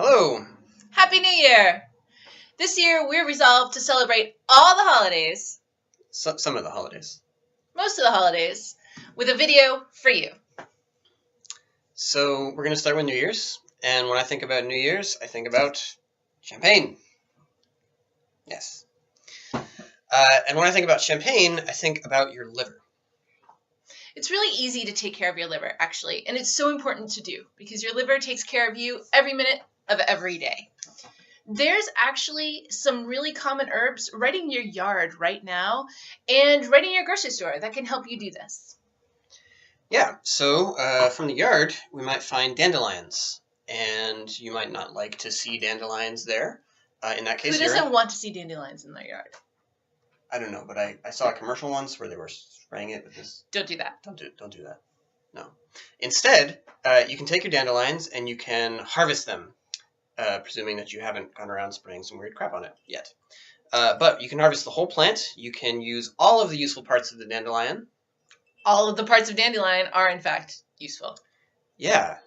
Hello! Happy New Year! This year we're resolved to celebrate all the holidays, Some of the holidays. most of the holidays, with a video for you. So we're going to start with New Year's, and when I think about New Year's, I think about champagne. Yes. And when I think about champagne, I think about your liver. It's really easy to take care of your liver, actually, and it's so important to do because your liver takes care of you every minute of every day. There's actually some really common herbs right in your yard right now and right in your grocery store that can help you do this. Yeah, so from the yard, we might find dandelions, and you might not like to see dandelions there. In that case, Who doesn't want to see dandelions in their yard? I don't know, but I saw a commercial once where they were spraying it with this. Don't do that. Don't do that. No. Instead, you can take your dandelions and you can harvest them, presuming that you haven't gone around spraying some weird crap on it yet. But you can harvest the whole plant. You can use all of the useful parts of the dandelion. All of the parts of dandelion are, in fact, useful. Yeah.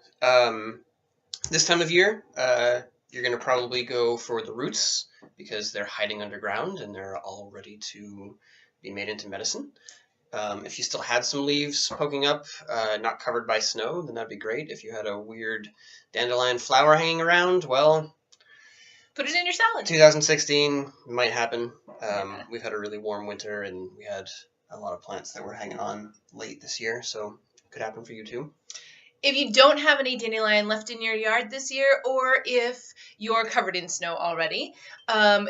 This time of year, you're going to probably go for the roots because they're hiding underground and they're all ready to be made into medicine. If you still had some leaves poking up, not covered by snow, then that'd be great. If you had a weird dandelion flower hanging around, well, put it in your salad. 2016 might happen. We've had a really warm winter and we had a lot of plants that were hanging on late this year, so it could happen for you too. If you don't have any dandelion left in your yard this year, or if you're covered in snow already,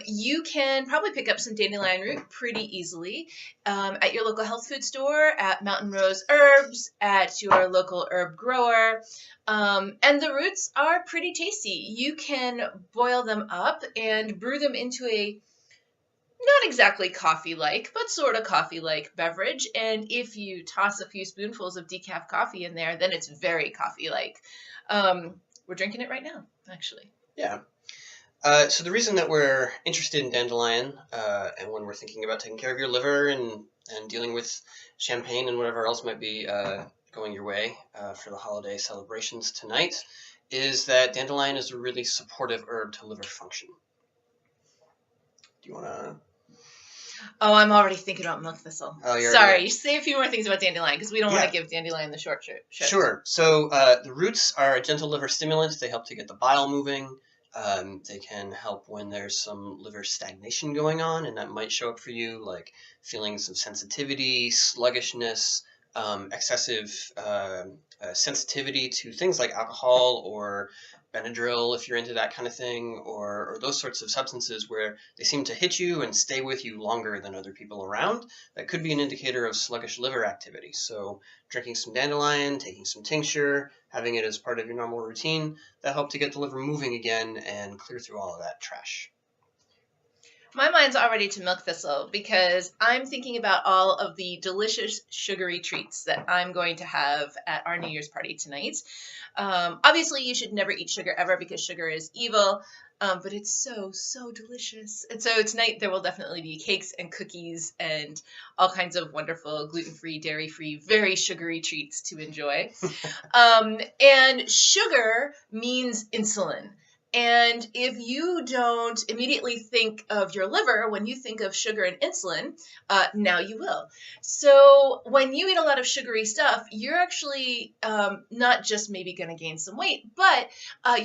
you can probably pick up some dandelion root pretty easily at your local health food store, at Mountain Rose Herbs, at your local herb grower. And the roots are pretty tasty. You can boil them up and brew them into a not exactly coffee-like, but sort of coffee-like beverage. And if you toss a few spoonfuls of decaf coffee in there, then it's very coffee-like. We're drinking it right now, actually. Yeah. So the reason that we're interested in dandelion, and when we're thinking about taking care of your liver and dealing with champagne and whatever else might be going your way for the holiday celebrations tonight, is that dandelion is a really supportive herb to liver function. Do you want to... Oh, I'm already thinking about milk thistle. Oh, sorry. Say a few more things about dandelion because we don't want to give dandelion the short shirt. Sure. So the roots are a gentle liver stimulant. They help to get the bile moving. They can help when there's some liver stagnation going on, and that might show up for you, like feelings of sensitivity, sluggishness, excessive sensitivity to things like alcohol or Benadryl, if you're into that kind of thing, or those sorts of substances where they seem to hit you and stay with you longer than other people around. That could be an indicator of sluggish liver activity. So drinking some dandelion, taking some tincture, having it as part of your normal routine, that help to get the liver moving again and clear through all of that trash. My mind's already to milk thistle because I'm thinking about all of the delicious sugary treats that I'm going to have at our New Year's party tonight. Obviously, you should never eat sugar ever because sugar is evil, but it's so, so delicious. And so tonight there will definitely be cakes and cookies and all kinds of wonderful gluten-free, dairy-free, very sugary treats to enjoy. And sugar means insulin. And if you don't immediately think of your liver when you think of sugar and insulin, now you will. So when you eat a lot of sugary stuff, you're actually not just maybe going to gain some weight, but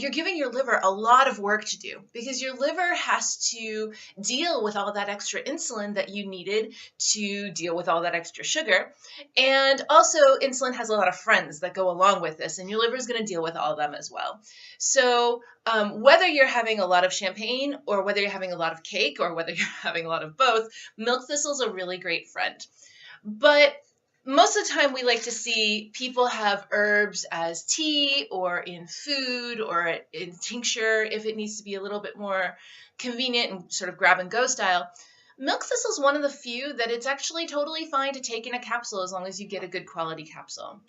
you're giving your liver a lot of work to do because your liver has to deal with all that extra insulin that you needed to deal with all that extra sugar. And also insulin has a lot of friends that go along with this, and your liver is going to deal with all of them as well. So whether you're having a lot of champagne or whether you're having a lot of cake or whether you're having a lot of both, milk thistle is a really great friend. But most of the time we like to see people have herbs as tea or in food or in tincture if it needs to be a little bit more convenient and sort of grab and go style. Milk thistle is one of the few that it's actually totally fine to take in a capsule as long as you get a good quality capsule.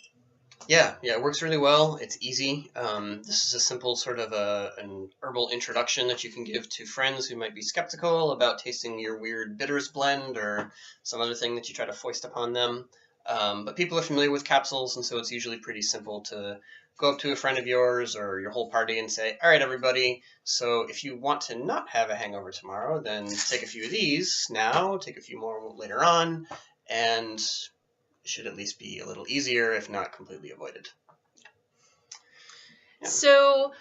Yeah, it works really well. It's easy. This is a simple sort of an herbal introduction that you can give to friends who might be skeptical about tasting your weird bitters blend or some other thing that you try to foist upon them. But people are familiar with capsules, and so it's usually pretty simple to go up to a friend of yours or your whole party and say, all right, everybody, so if you want to not have a hangover tomorrow, then take a few of these now, take a few more later on, and it should at least be a little easier, if not completely avoided. Yeah. So,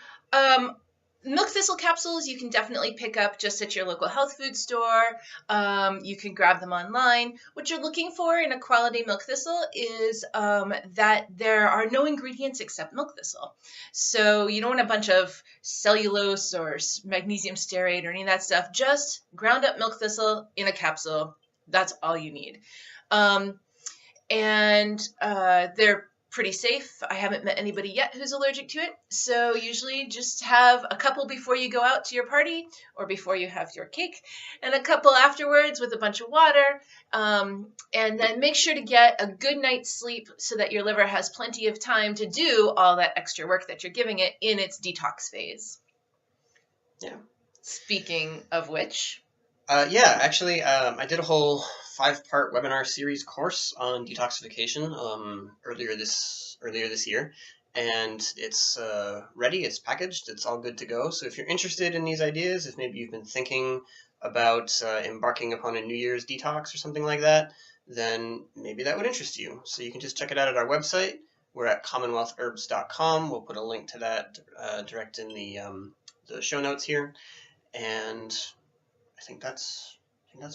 milk thistle capsules you can definitely pick up just at your local health food store. You can grab them online. What you're looking for in a quality milk thistle is that there are no ingredients except milk thistle. So you don't want a bunch of cellulose or magnesium stearate or any of that stuff. Just ground up milk thistle in a capsule. That's all you need. They're pretty safe. I haven't met anybody yet who's allergic to it. So usually just have a couple before you go out to your party or before you have your cake, and a couple afterwards with a bunch of water. And then make sure to get a good night's sleep so that your liver has plenty of time to do all that extra work that you're giving it in its detox phase. Yeah. Speaking of which. Actually, I did a whole 5-part webinar series course on detoxification earlier this year, and it's ready, it's packaged, it's all good to go. So if you're interested in these ideas, if maybe you've been thinking about embarking upon a New Year's detox or something like that, then maybe that would interest you. So you can just check it out at our website. We're at commonwealthherbs.com. We'll put a link to that direct in the show notes here, and I think that's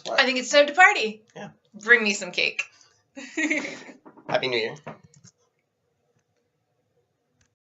what. I think it's time to party. Yeah. Bring me some cake. Happy New Year.